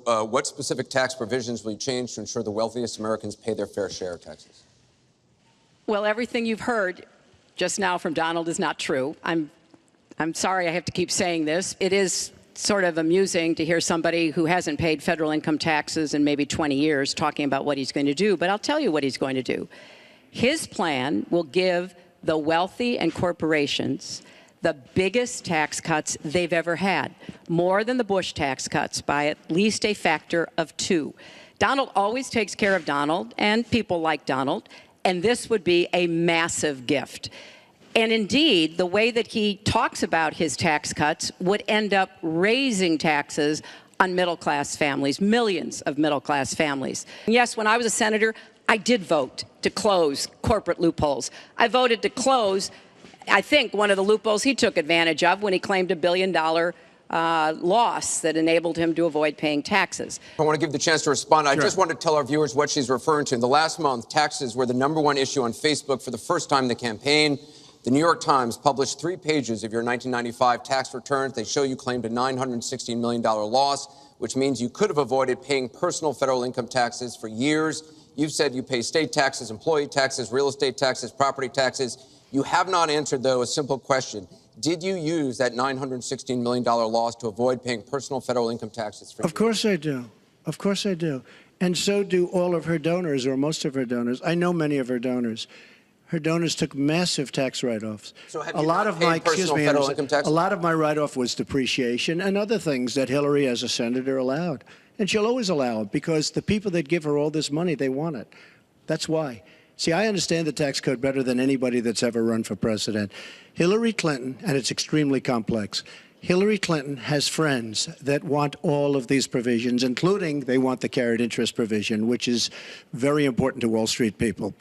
What specific tax provisions will you change to ensure the wealthiest Americans pay their fair share of taxes? Well, everything you've heard just now from Donald is not true. I'm sorry I have to keep saying this. It is sort of amusing to hear somebody who hasn't paid federal income taxes in maybe 20 years talking about what he's going to do, but I'll tell you what he's going to do. His plan will give the wealthy and corporations the biggest tax cuts they've ever had, more than the Bush tax cuts by at least a factor of 2. Donald always takes care of Donald and people like Donald, and this would be a massive gift. And indeed, the way that he talks about his tax cuts would end up raising taxes on middle-class families, millions of middle-class families. Yes, when I was a senator, I did vote to close corporate loopholes. I voted to close, I think, one of the loopholes he took advantage of when he claimed $1 billion loss that enabled him to avoid paying taxes. I want to give the chance to respond. I just want to tell our viewers what she's referring to. In the last month, taxes were the #1 issue on Facebook for the first time in the campaign. The New York Times published 3 pages of your 1995 tax returns. They show you claimed a $916 million loss, which means you could have avoided paying personal federal income taxes for years. You've said you pay state taxes, employee taxes, real estate taxes, property taxes. You have not answered, though, a simple question. Did you use that $916 million loss to avoid paying personal federal income taxes for years? Of course I do. Of course I do. And so do all of her donors, or most of her donors. I know many of her donors. Her donors took massive tax write-offs. So have you not paid personal federal income taxes? A lot of my write-off was depreciation and other things that Hillary, as a senator, allowed. And she'll always allow it because the people that give her all this money, they want it. That's why. See, I understand the tax code better than anybody that's ever run for president. Hillary Clinton, and it's extremely complex, Hillary Clinton has friends that want all of these provisions, including they want the carried interest provision, which is very important to Wall Street people.